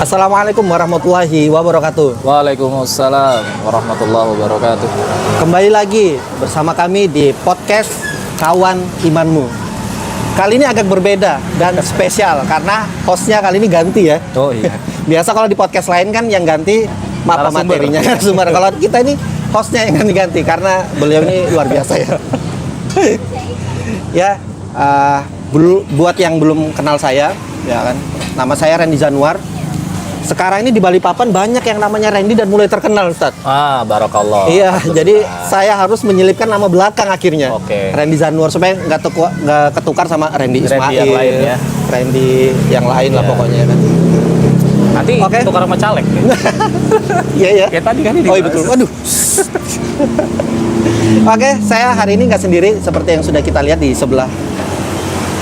Assalamualaikum warahmatullahi wabarakatuh. Waalaikumsalam warahmatullahi wabarakatuh. Kembali lagi bersama kami di podcast Kawan Imanmu. Kali ini agak berbeda dan spesial karena hostnya kali ini ganti ya. Oh iya. Biasa kalau di podcast lain kan yang ganti materinya sumber. Kalau kita ini hostnya yang ganti karena beliau ini luar biasa ya. Ya, buat yang belum kenal saya, ya kan. Nama saya Randy Zanuar. Sekarang ini di Balikpapan banyak yang namanya Randy dan mulai terkenal, Ustaz. Barakallah. Iya, jadi saya harus menyelipkan nama belakang akhirnya. Oke. Randy Zanuar supaya nggak ketukar sama Randy Ismail. Randy yang lain ya. Randy yang lain lah Iya. pokoknya kan. Nanti Oke. tukar sama caleg. Iya ya. Kayak tadi kan ini. Oh iya betul. Waduh. Oke, saya hari ini nggak sendiri seperti yang sudah kita lihat di sebelah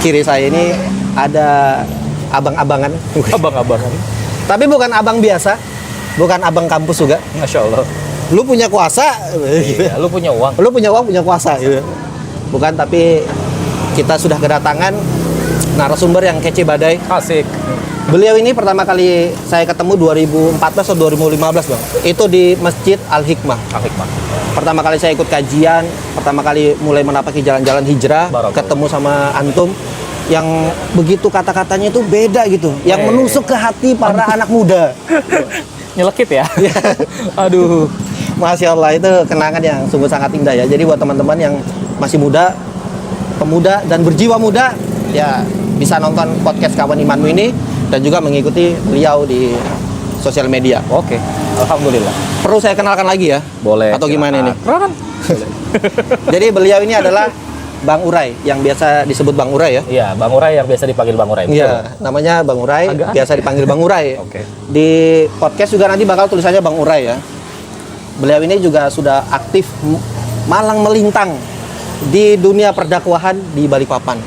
kiri saya ini ada abang-abangan. Abang-abangan. Tapi bukan abang biasa, bukan abang kampus juga. Masya Allah. Lu punya kuasa, Iya, lu punya uang. lu punya uang, punya kuasa. Gitu. Bukan, tapi kita sudah kedatangan narasumber yang kece badai. Asik. Beliau ini pertama kali saya ketemu 2014 atau 2015 bang. Itu di Masjid Al-Hikmah. Al-Hikmah. Pertama kali saya ikut kajian, pertama kali mulai menapaki jalan-jalan hijrah, Barakallah. ketemu sama antum yang begitu kata-katanya itu beda gitu, yang menusuk ke hati para anak muda. Nyelekit ya. Aduh. Masya Allah, itu kenangan yang sungguh sangat indah ya. Jadi buat teman-teman yang masih muda, pemuda dan berjiwa muda, ya bisa nonton podcast Kawan Imanmu ini dan juga mengikuti beliau di sosial media. Oke. Alhamdulillah. Perlu saya kenalkan lagi ya? Boleh. Atau gimana ini? Kan? Jadi beliau ini adalah Bang Urai, yang biasa disebut Bang Urai ya? Iya, Bang Urai yang biasa dipanggil Bang Urai. Iya, namanya Bang Urai, Agak biasa dipanggil Bang Urai. Oke. Di podcast juga nanti bakal tulisannya Bang Urai ya. Beliau ini juga sudah aktif malang melintang di dunia perdakwahan di Balikpapan.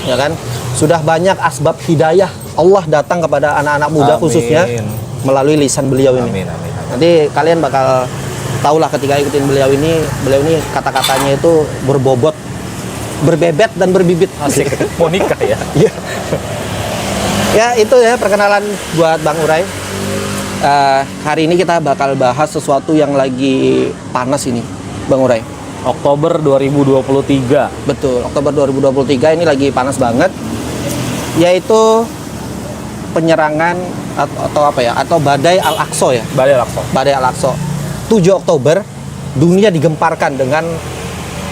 Ya kan? Sudah banyak asbab hidayah Allah datang kepada anak-anak muda Amin. khususnya melalui lisan beliau ini. Amin, amin. Nanti kalian bakal tahulah ketika ikutin beliau ini kata-katanya itu berbobot, berbebet dan berbibit. Asik. Mau nikah ya? Iya. Ya itu ya perkenalan buat Bang Urai. Hari ini kita bakal bahas sesuatu yang lagi panas ini, Bang Urai. Oktober 2023. Betul, Oktober 2023 ini lagi panas banget. Yaitu penyerangan atau apa ya? Atau badai Al-Aqsa ya. Badai Al-Aqsa. Badai Al-Aqsa. 7 Oktober dunia digemparkan dengan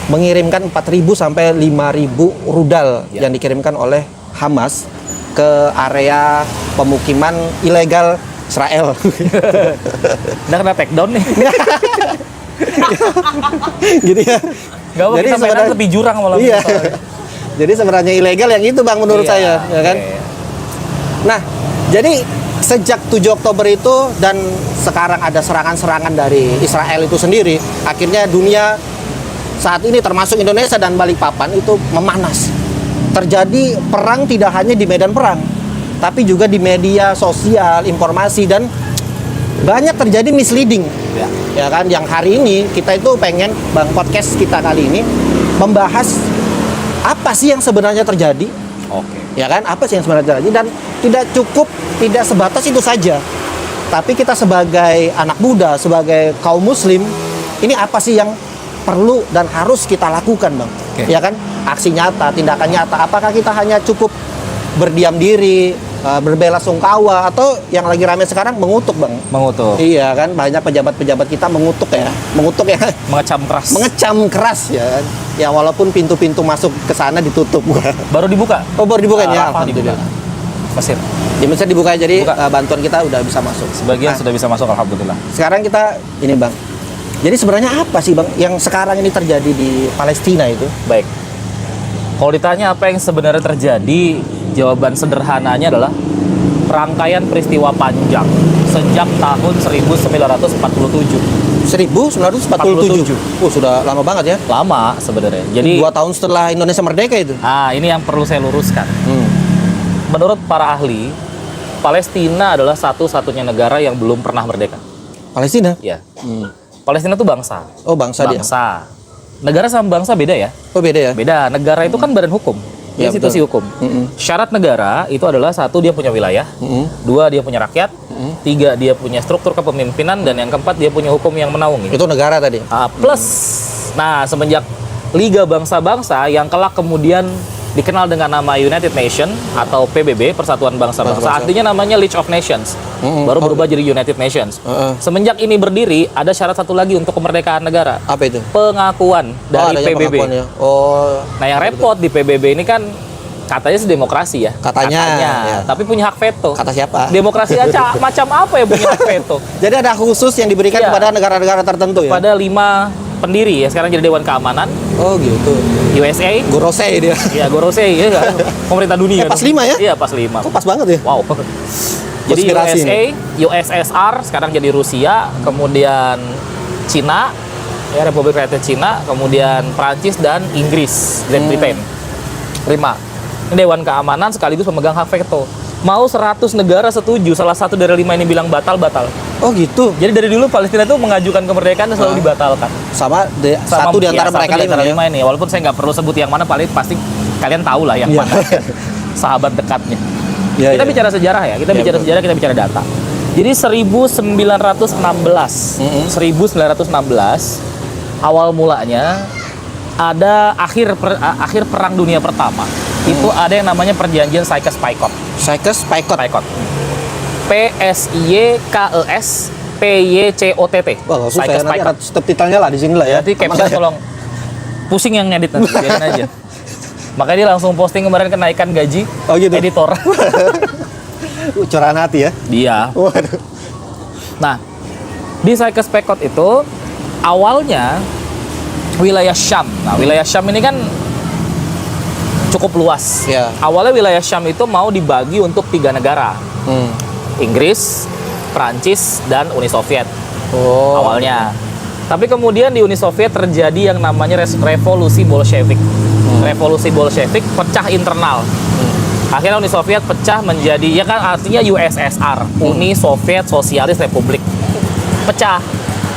mengirimkan 4.000 sampai 5.000 rudal Ya. yang dikirimkan oleh Hamas ke area pemukiman ilegal Israel. Udah kena take down nih. Gitu ya. Gak apa, Jadi kita mainan sebenarnya- lebih jurang malah. Iya. Jadi sebenarnya ilegal yang itu Bang menurut saya, ya kan? oke. Nah, jadi sejak 7 Oktober itu dan sekarang ada serangan-serangan dari Israel itu sendiri, akhirnya dunia saat ini termasuk Indonesia dan Balikpapan itu memanas. Terjadi perang tidak hanya di medan perang, tapi juga di media sosial, informasi dan banyak terjadi misleading. Ya. Ya kan, yang hari ini kita itu pengen Bang podcast kita kali ini membahas apa sih yang sebenarnya terjadi. Oke. Ya kan, apa sih yang sebenarnya terjadi dan tidak sebatas itu saja. Tapi kita sebagai anak muda, sebagai kaum muslim, ini apa sih yang perlu dan harus kita lakukan, Bang? Oke. Ya kan? Aksi nyata, tindakan nyata. Apakah kita hanya cukup berdiam diri, berbela sungkawa, atau yang lagi rame sekarang mengutuk, Bang? Mengutuk. Iya kan, banyak pejabat-pejabat kita mengutuk ya. Mengecam keras. Mengecam keras ya kan. Ya walaupun pintu-pintu masuk ke sana ditutup. Baru dibuka. Oh, baru dibuka ya? Apa dibuka? Alhamdulillah. Mesir. Di Mesir dibuka, jadi Buka. bantuan kita udah bisa masuk. Sebagian Nah, sudah bisa masuk, alhamdulillah. sekarang kita ini Bang. Jadi sebenarnya apa sih Bang yang sekarang ini terjadi di Palestina itu? Baik. Kalau ditanya apa yang sebenarnya terjadi, jawaban sederhananya adalah rangkaian peristiwa panjang sejak tahun 1947. 1947. Oh, sudah lama banget ya. Lama sebenarnya. Jadi 2 tahun setelah Indonesia merdeka itu. ini yang perlu saya luruskan. Hmm. Menurut para ahli, Palestina adalah satu-satunya negara yang belum pernah merdeka. Palestina? Ya. Hmm. Palestina itu bangsa. Oh, bangsa dia. Negara sama bangsa beda ya. Oh, beda ya? Beda. Negara itu kan badan hukum. Ya, institusi betul. hukum. Syarat negara itu adalah satu, dia punya wilayah, dua, dia punya rakyat, tiga, dia punya struktur kepemimpinan, dan yang keempat, dia punya hukum yang menaungi. Itu negara tadi. Plus, nah semenjak Liga Bangsa-Bangsa yang kelak kemudian dikenal dengan nama United Nations atau PBB, Persatuan Bangsa-Bangsa. Bangsa-bangsa. Artinya namanya League of Nations. Baru berubah jadi United Nations. Semenjak ini berdiri, ada syarat satu lagi untuk kemerdekaan negara. Apa itu? Pengakuan dari adanya PBB. pengakuan ya. Oh. Nah, yang repot di PBB ini kan katanya sih demokrasi ya. Katanya, ya. Tapi punya hak veto. Kata siapa? Demokrasi aja macam apa ya punya hak veto? Jadi ada khusus yang diberikan Iya. kepada negara-negara tertentu ya? Pada 5 pendiri ya, sekarang jadi Dewan Keamanan, Oh gitu. USA, Gorosei dia. ya Gorosei, ya, pemerintah dunia. pas 5 ya? Iya, pas 5. Kok pas banget ya? Wow. Jadi Konspirasi USA, USSR, sekarang jadi Rusia, kemudian Cina, ya Republik Rakyat Cina, kemudian Prancis dan Inggris, Great Britain. 5. Ini Dewan Keamanan sekaligus pemegang hak veto. Mau 100 negara setuju, salah satu dari 5 ini bilang batal. Oh gitu. Jadi dari dulu Palestina itu mengajukan kemerdekaan dan selalu dibatalkan. Sama, satu di antara mereka satu di antara 5 5 ya? ini. Walaupun saya nggak perlu sebut yang mana, paling pasti kalian tahu lah yang Iya. mana. Sahabat dekatnya. Iya, Kita iya. bicara sejarah ya, kita Iya, bicara betul. sejarah, kita bicara data. Jadi 1916 awal mulanya ada akhir perang dunia pertama. Itu ada yang namanya perjanjian Sykes-Picot. Sykes-Picot. PSYKES PYCOTT. Wah, nggak susah ya. Nanti Sykes-Picot. ada subtitlenya lah di sini lah ya. Nanti Sama caption saya. tolong pusing yang ngedit nanti, biarin aja. Makanya dia langsung posting kemarin kenaikan gaji Oh, gitu. editor. Curahan hati ya. Dia. Waduh. Nah, di Sykes-Picot itu awalnya wilayah Syam. Nah, wilayah Syam ini kan cukup luas. Ya. Awalnya wilayah Syam itu mau dibagi untuk 3 negara. Inggris, Prancis, dan Uni Soviet Oh. awalnya. Tapi kemudian di Uni Soviet terjadi yang namanya revolusi Bolshevik. Revolusi Bolshevik pecah internal. Akhirnya Uni Soviet pecah menjadi, ya kan artinya USSR, Uni Soviet Sosialis Republik. Pecah.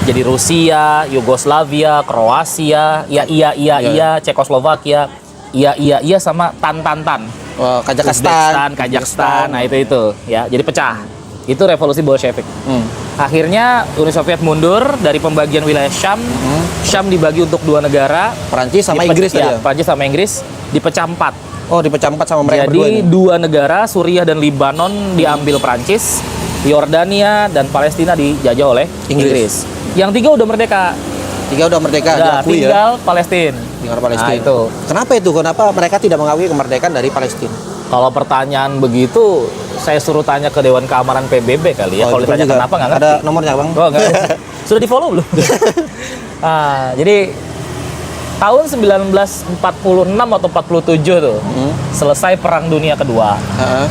Jadi Rusia, Yugoslavia, Kroasia, iya, Cekoslovakia, iya sama tan. Wah, Uzbekistan, Kazakhstan, nah itu ya, jadi pecah. Itu revolusi Bolshevik. Akhirnya Uni Soviet mundur dari pembagian wilayah Syam. Syam dibagi untuk 2 negara. Perancis sama Inggris tadi ya? Prancis sama Inggris dipecah 4. Oh, dipecah 4 sama mereka berdua Jadi ini. 2 negara, Suriah dan Libanon diambil Prancis, Yordania dan Palestina dijajah oleh Inggris. Yang 3 udah merdeka. 3 udah merdeka, Udah, diakui ya. tinggal Palestina. Tinggal Palestina. Nah, itu. Kenapa itu? Kenapa mereka tidak mengakui kemerdekaan dari Palestina? Kalau pertanyaan begitu, saya suruh tanya ke Dewan Keamanan PBB kali ya. Oh, Kalau itu ditanya juga. kenapa nggak ngerti. Ada nomornya, Bang? Oh, nggak ada. Sudah di follow belum? Jadi tahun 1946 atau 47 tuh, selesai Perang Dunia Kedua. Heeh.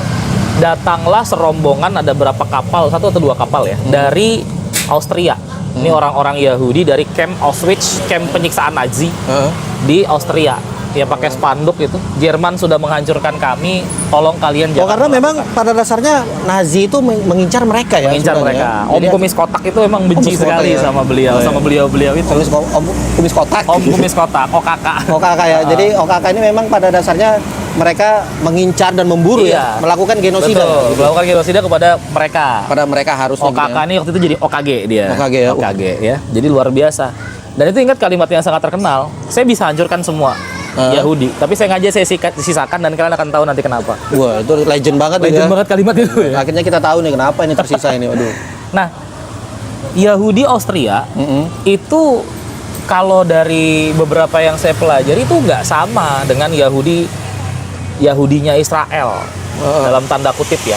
Datanglah serombongan, ada berapa kapal, 1 atau 2 kapal ya, dari Austria. Ini orang-orang Yahudi dari camp Auschwitz, camp penyiksaan Nazi Heeh. di Austria. Ya pakai spanduk itu. Jerman sudah menghancurkan kami, tolong kalian Oh, karena memang pada dasarnya Nazi itu mengincar mereka ya. mengincar sebenarnya. mereka. Om Jadi, Kumis Kotak itu emang benci Kumis Kotak sekali ya? sama beliau, Oh, iya. sama beliau itu. Om Kumis Kotak. Om Kumis Kotak, OKK. OKK ya. Jadi OKK ini memang pada dasarnya mereka mengincar dan memburu Iya. ya, melakukan genosida. Betul, melakukan genosida kepada mereka. Pada mereka harusnya. OKK gitu ya. ini waktu itu jadi OKG dia. OKG ya. OKG ya. Jadi luar biasa. Dan itu ingat kalimat yang sangat terkenal. Saya bisa hancurkan semua Yahudi, tapi saya sengaja saya sisakan dan kalian akan tahu nanti kenapa. Wah, itu legend banget Legend ya. banget kalimat itu ya. Akhirnya kita tahu nih kenapa ini tersisa ini. Waduh. Nah, Yahudi Austria itu kalau dari beberapa yang saya pelajari itu nggak sama dengan Yahudinya Israel dalam tanda kutip ya.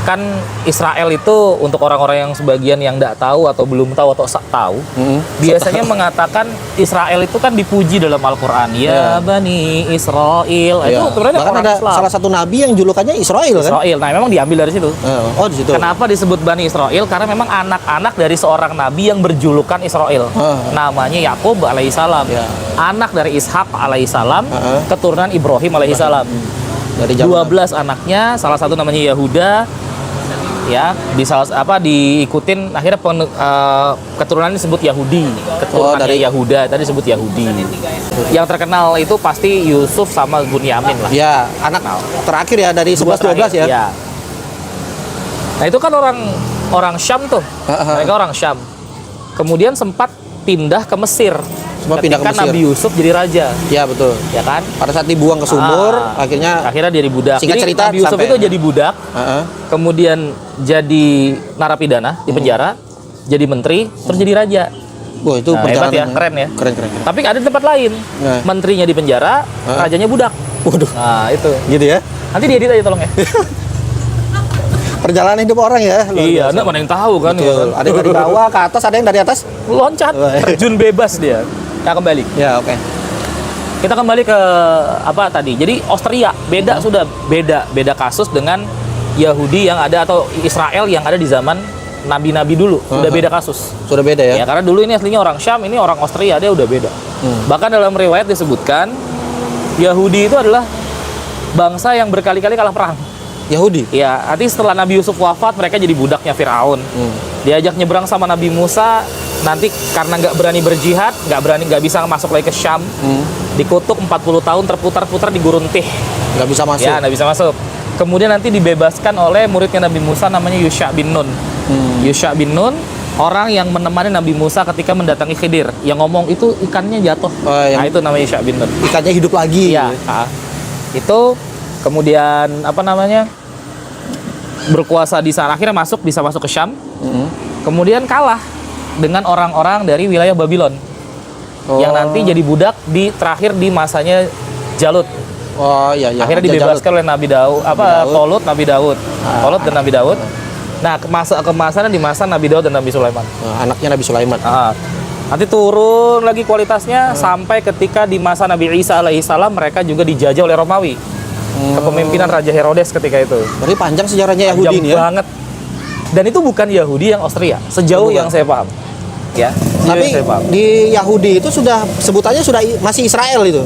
Kan Israel itu untuk orang-orang yang sebagian yang nggak tahu atau belum tahu atau tahu, biasanya mengatakan Israel itu kan dipuji dalam Al-Quran. Ya Bani Israel. Itu Iya. sebenarnya Bahkan orang ada Islam. salah satu nabi yang julukannya Israel kan? Israel. Nah, memang diambil dari situ. Oh, di situ. Kenapa disebut Bani Israel? Karena memang anak-anak dari seorang nabi yang berjulukan Israel. Namanya Yakub alaihissalam. Ya. Anak dari Ishak alaihissalam, keturunan Ibrahim alaihissalam. Dari zaman 12 anaknya, salah satu namanya Yahuda. ya diikutin akhirnya keturunannya disebut Yahudi, keturunannya dari Yahuda tadi disebut Yahudi. Yang terkenal itu pasti Yusuf sama Bunyamin lah. Ya, anak terakhir ya dari 11-12 ya. Iya. Nah itu kan orang Syam tuh, mereka orang Syam. Kemudian sempat pindah ke Mesir. Sempat pindah ke Mesir. Nabi Yusuf jadi raja. Ya betul. Ya kan? Pada saat dibuang ke sumur, akhirnya dia jadi budak. Singkat Jadi cerita Nabi Yusuf sampai- itu jadi budak, kemudian jadi narapidana di penjara, jadi menteri, terus jadi raja. Wah, itu Nah, hebat ya, perjalanan keren ya. Keren. Tapi ada di tempat lain, Nah. menterinya di penjara, rajanya budak. Waduh, Nah itu. gitu ya. Nanti diedit aja tolong ya. Perjalanan hidup orang ya. luar Iya, biasa. enggak mana yang tahu kan. Betul. Ya kan? Ada yang dari bawah ke atas, ada yang dari atas. Loncat, terjun bebas dia. Nah, kembali. Ya, oke. Kita kembali ke apa tadi? Jadi Austria beda sudah beda kasus dengan Yahudi yang ada atau Israel yang ada di zaman nabi-nabi dulu. Sudah beda kasus. Sudah beda ya. Ya, karena dulu ini aslinya orang Syam, ini orang Austria, dia udah beda. Bahkan dalam riwayat disebutkan Yahudi itu adalah bangsa yang berkali-kali kalah perang. Yahudi. Ya, nanti setelah Nabi Yusuf wafat, mereka jadi budaknya Firaun. Diajak nyebrang sama Nabi Musa, nanti karena nggak berani berjihad, nggak bisa masuk lagi ke Syam, dikutuk 40 tahun, terputar-putar di gurun Tih. Nggak bisa masuk. Ya, nggak bisa masuk. Kemudian nanti dibebaskan oleh muridnya Nabi Musa, namanya Yusha bin Nun. Yusha bin Nun, orang yang menemani Nabi Musa ketika mendatangi Khidir, yang ngomong itu ikannya jatuh. Nah, itu namanya Yusha bin Nun. Ikannya hidup lagi. Iya, itu kemudian berkuasa di sana, akhirnya bisa masuk ke Syam. Kemudian kalah dengan orang-orang dari wilayah Babylon yang nanti jadi budak terakhir di masanya Jalut. Oh iya. Akhirnya dibebaskan oleh Nabi Daud, Nabi Daud. Tolut dan Nabi Daud. Nah, kemasannya di masa Nabi Daud dan Nabi Sulaiman. Anaknya Nabi Sulaiman. Nanti turun lagi kualitasnya sampai ketika di masa Nabi Isa alaihissalam mereka juga dijajah oleh Romawi. Kepemimpinan Raja Herodes ketika itu. Berarti panjang sejarahnya Yahudi Panjang ini ya. banget. Dan itu bukan Yahudi yang Austria, sejauh yang saya paham. Ya. Tapi di Yahudi itu sebutannya masih Israel itu.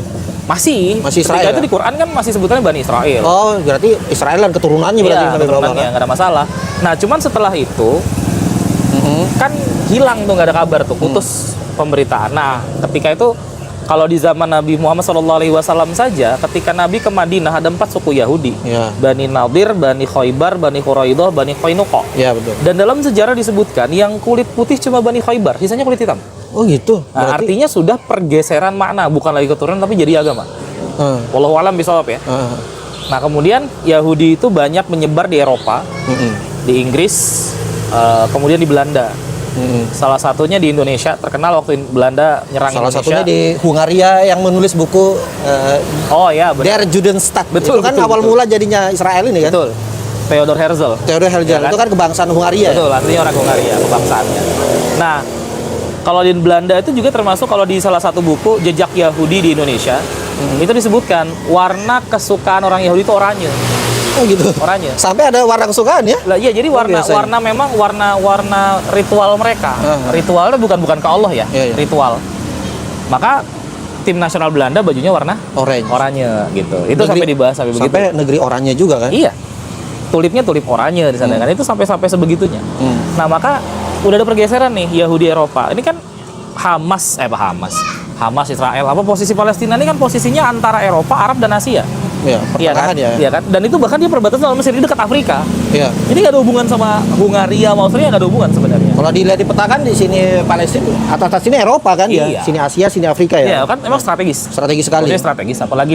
Masih Israel. Ketika itu di Quran kan masih sebutannya Bani Israel. Oh, berarti Israel dan keturunannya berarti Iya, sampai bawah. nggak ada masalah. Nah, cuman setelah itu kan hilang tuh, nggak ada kabar tuh, putus pemberitaan. Nah, ketika itu kalau di zaman Nabi Muhammad SAW saja, ketika Nabi ke Madinah ada 4 suku Yahudi, Ya. Bani Nadir, Bani Khaybar, Bani Quraidah, Bani Qainuqa. Iya, betul. Dan dalam sejarah disebutkan yang kulit putih cuma Bani Khaybar, sisanya kulit hitam. Oh, gitu. Nah, artinya sudah pergeseran makna, bukan lagi keturunan tapi jadi agama. Wallahu a'lam bishawab ya. Nah, kemudian Yahudi itu banyak menyebar di Eropa, di Inggris, kemudian di Belanda. Salah satunya di Indonesia, terkenal waktu Belanda nyerang Salah Indonesia. satunya di Hungaria yang menulis buku Oh ya, benar. Der Judenstadt. Betul, Itu kan betul, awal betul. mula jadinya Israel ini kan. Betul. Theodor Herzl. Theodor Herzl Ya kan? itu kan kebangsaan Hungaria. Betul, artinya orang Hungaria kebangsaannya. Nah, kalau di Belanda itu juga termasuk kalau di salah satu buku Jejak Yahudi di Indonesia, itu disebutkan warna kesukaan orang Yahudi itu oranye. Oh gitu. Oranye. Sampai ada warna kesukaan ya? Lah iya, jadi warna memang warna ritual mereka. Ritualnya bukan ke Allah ya, Iya, iya. ritual. Maka tim nasional Belanda bajunya warna oranye gitu. Itu sampai dibahas sampai begitu. Sampai negeri oranye juga kan? Iya. Tulipnya tulip oranye di sana kan. Itu sampai sebegitunya. Nah, maka udah ada pergeseran nih Yahudi Eropa. Ini kan Hamas Israel, posisi Palestina ini kan posisinya antara Eropa, Arab dan Asia. Iya, Iya kan? pertengahan ya. Iya kan? Dan itu bahkan dia perbatasan sama Mesir, di dekat Afrika. Iya. Jadi nggak ada hubungan sama Hungaria, sama Austria, nggak ada hubungan sebenarnya. Kalau dilihat di peta kan di sini Palestina, atas sini Eropa kan ya, Iya. sini Asia, sini Afrika Iya ya. kan, emang strategis. Strategis sekali. Maksudnya strategis, apalagi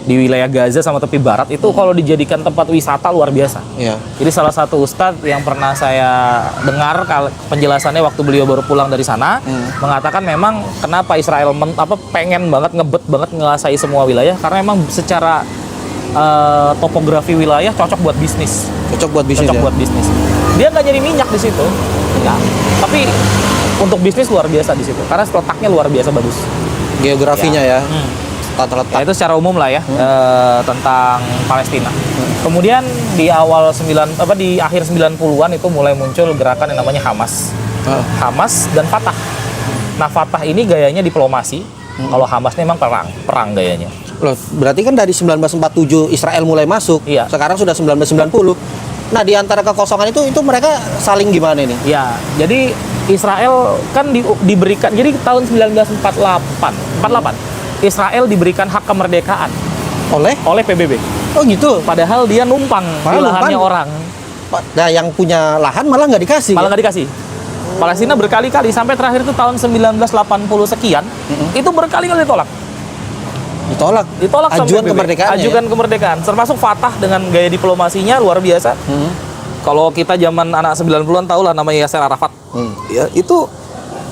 di wilayah Gaza sama tepi barat itu kalau dijadikan tempat wisata luar biasa. Iya. Jadi salah satu ustadz yang pernah saya dengar penjelasannya waktu beliau baru pulang dari sana mengatakan memang kenapa Israel pengen banget ngebet banget menguasai semua wilayah karena memang secara topografi wilayah cocok buat bisnis. Cocok buat bisnis. Cocok Ya? buat bisnis. Dia nggak nyari minyak di situ, ya. Tapi untuk bisnis luar biasa di situ karena letaknya luar biasa bagus. Geografinya ya. Tata Ya, letak. itu secara umum lah ya tentang Palestina. Kemudian di di akhir 90-an itu mulai muncul gerakan yang namanya Hamas. Hamas dan Fatah. Nah, Fatah ini gayanya diplomasi. Kalau Hamas ini memang perang gayanya. Loh, berarti kan dari 1947 Israel mulai masuk. Iya. Sekarang sudah 1990. Nah, di antara kekosongan itu mereka saling gimana ini? Ya, jadi Israel kan diberikan, jadi tahun 1948 Israel diberikan hak kemerdekaan oleh PBB. Oh gitu. Padahal dia numpang di Malah lahannya numpang. orang. Nah, yang punya lahan malah nggak dikasih. Malah nggak dikasih. Palestina berkali-kali sampai terakhir itu tahun 1980 sekian, itu berkali-kali ditolak. Ditolak sama Ajuan PBB. kemerdekaan. Ajukan kemerdekaan. Termasuk Fatah dengan gaya diplomasinya luar biasa. Kalau kita zaman anak 90-an tahu lah namanya Yasser Arafat. Ya, itu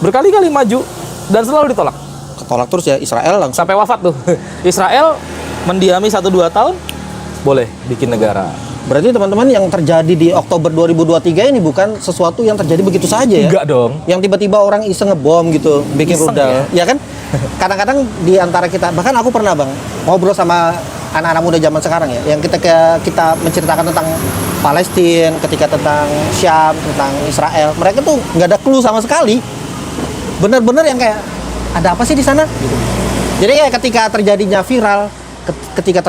berkali-kali maju dan selalu ditolak. Ketolak terus ya Israel langsung. Sampai wafat tuh. Israel mendiami 1-2 tahun boleh bikin negara. Berarti teman-teman yang terjadi di Oktober 2023 ini bukan sesuatu yang terjadi begitu saja ya? Enggak dong. Yang tiba-tiba orang iseng ngebom gitu, bikin Iseng rudal. Ya kan? Kadang-kadang di antara kita, bahkan aku pernah Bang, ngobrol sama anak-anak muda zaman sekarang ya, yang kita menceritakan tentang Palestina, ketika tentang Syam, tentang Israel, mereka tuh nggak ada clue sama sekali. Bener-bener yang kayak, ada apa sih di sana? Gitu. Jadi kayak ketika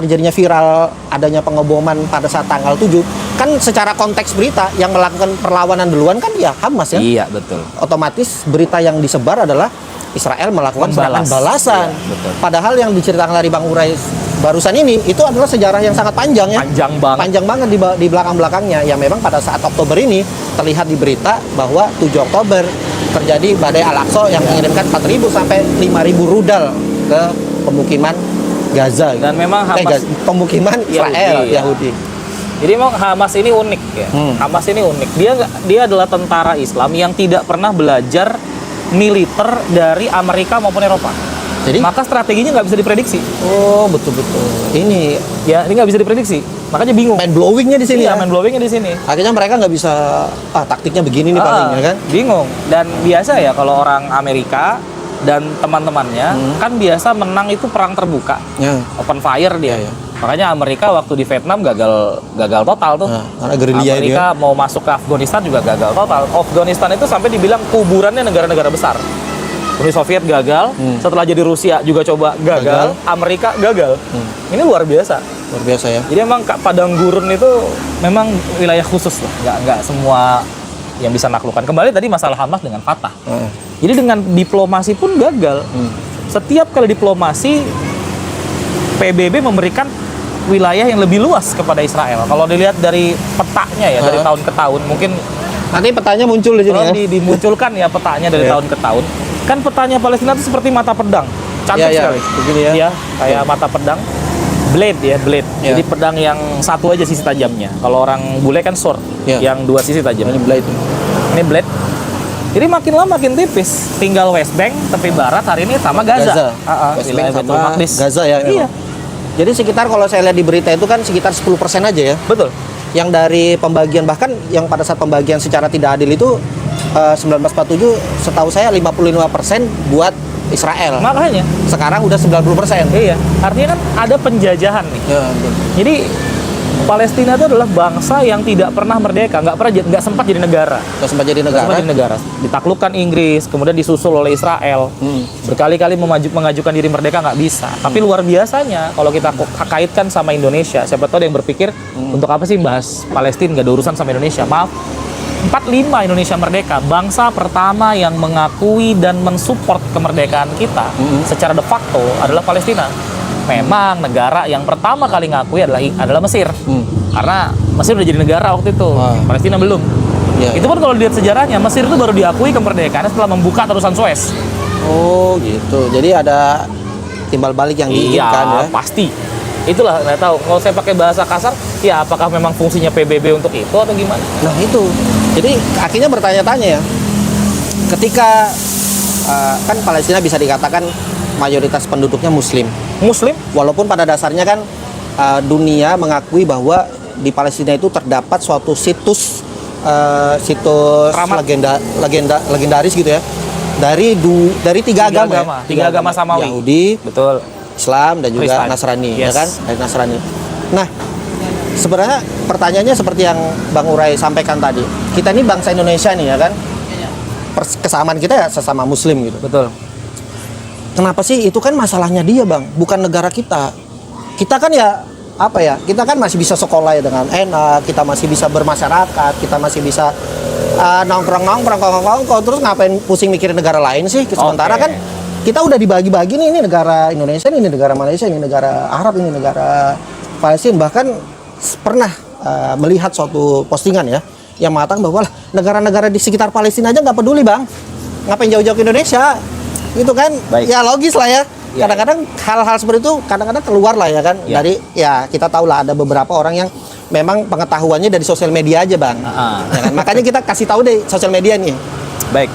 terjadinya viral adanya pengeboman pada saat tanggal 7, kan secara konteks berita yang melakukan perlawanan duluan kan ya Hamas ya. Iya, betul. Otomatis berita yang disebar adalah Israel melakukan serangan balasan. Iya, betul. Padahal yang diceritakan dari Bang Uray barusan ini itu adalah sejarah yang sangat panjang ya. Panjang banget. Di belakang-belakangnya. Ya memang pada saat Oktober ini terlihat di berita bahwa 7 Oktober terjadi badai Al-Aqsa yang mengirimkan 4.000 sampai 5.000 rudal ke pemukiman Gaza. Dan memang Hamas pemukiman Israel Yahudi. Jadi memang Hamas ini unik ya. Hamas ini unik. Dia adalah tentara Islam yang tidak pernah belajar militer dari Amerika maupun Eropa. Jadi maka strateginya nggak bisa diprediksi. Oh, betul-betul. Ini nggak bisa diprediksi. Makanya bingung. Main blowingnya di sini ya. Main blowingnya di sini. Akhirnya mereka nggak bisa taktiknya begini nih paling ya kan. Bingung. Dan biasa ya kalau orang Amerika dan teman-temannya kan biasa menang itu perang terbuka. Ya. Open fire dia. Ya. Makanya Amerika waktu di Vietnam gagal total tuh. Karena gerilya Amerika mau masuk ke Afghanistan juga gagal total. Afghanistan itu sampai dibilang kuburannya negara-negara besar. Uni Soviet gagal, setelah jadi Rusia juga coba gagal. Amerika gagal. Ini luar biasa. Luar biasa ya. Jadi emang padang gurun itu memang wilayah khusus lah. Nggak semua yang bisa naklukkan. Kembali tadi masalah Hamas dengan Fatah. Jadi dengan diplomasi pun gagal. Setiap kali diplomasi, PBB memberikan wilayah yang lebih luas kepada Israel. Kalau dilihat dari petanya ya, dari tahun ke tahun, mungkin nanti petanya muncul di sini ya. Dimunculkan ya petanya dari tahun ke tahun. Kan petanya Palestina itu seperti mata pedang, cantik sekali. Begini ya. Iya, kayak mata pedang. Blade. Jadi pedang yang satu aja sisi tajamnya. Kalau orang bule kan sword, yang 2 sisi tajam. Ini blade. Ini blade. Jadi makin lama makin tipis. Tinggal West Bank, tepi barat hari ini sama Gaza. West Bank Wilayah sama Baitul Maqdis. Gaza ya. Iya. Jadi sekitar kalau saya lihat di berita itu kan sekitar 10% aja ya. Betul. Yang dari pembagian, bahkan yang pada saat pembagian secara tidak adil itu 1947 setahu saya 55% buat Israel. Makanya Sekarang udah 90%. iya, artinya kan ada penjajahan nih. Ya, betul. Jadi Palestina itu adalah bangsa yang tidak pernah merdeka, nggak sempat jadi negara. Nggak sempat jadi negara. Sempat jadi negara. Ditaklukkan Inggris, kemudian disusul oleh Israel. Berkali-kali mengajukan diri merdeka nggak bisa. Tapi luar biasanya kalau kita kaitkan sama Indonesia, siapa tahu ada yang berpikir untuk apa sih bahas Palestina, nggak ada urusan sama Indonesia. Maaf. 45 Indonesia merdeka, bangsa pertama yang mengakui dan mensupport kemerdekaan kita secara de facto adalah Palestina. Memang negara yang pertama kali ngakui adalah Mesir. Karena Mesir udah jadi negara waktu itu, Palestina belum. Itu pun kalau dilihat sejarahnya, Mesir itu baru diakui kemerdekaannya setelah membuka terusan Suez. Oh gitu, jadi ada timbal balik yang diinginkan ya. Pasti. Itulah, nggak tahu. Kalau saya pakai bahasa kasar, ya apakah memang fungsinya PBB untuk itu atau gimana? Nah itu, jadi akhirnya bertanya-tanya ya. Ketika kan Palestina bisa dikatakan mayoritas penduduknya Muslim. Walaupun pada dasarnya kan dunia mengakui bahwa di Palestina itu terdapat suatu situs legendaris gitu ya. Dari tiga agama ya. Tiga agama samawi. Yahudi, betul. Islam dan juga Kristen. Nasrani, Yes. ya kan? Dari Nasrani. Nah, sebenarnya pertanyaannya seperti yang Bang Uray sampaikan tadi. Kita ini bangsa Indonesia nih ya kan? Kesamaan kita ya sesama Muslim gitu. Betul. Kenapa sih itu kan masalahnya dia Bang, bukan negara kita. Kita kan ya apa ya, kita kan masih bisa sekolah ya dengan enak, kita masih bisa bermasyarakat, kita masih bisa nongkrong, terus ngapain pusing mikirin negara lain sih? Sementara Oke. kan kita udah dibagi-bagi nih, ini negara Indonesia, ini negara Malaysia, ini negara Arab, ini negara Palestina. Bahkan pernah melihat suatu postingan ya yang mengatakan bahwa lah, negara-negara di sekitar Palestina aja nggak peduli bang, ngapain jauh-jauh ke Indonesia, gitu kan? Baik. Ya logis lah ya. Ya. Kadang-kadang hal-hal seperti itu kadang-kadang keluar lah ya kan Ya. dari ya kita tahu lah ada beberapa orang yang memang pengetahuannya dari sosial media aja bang. Ya kan? Makanya kita kasih tahu deh sosial media nih. Baik.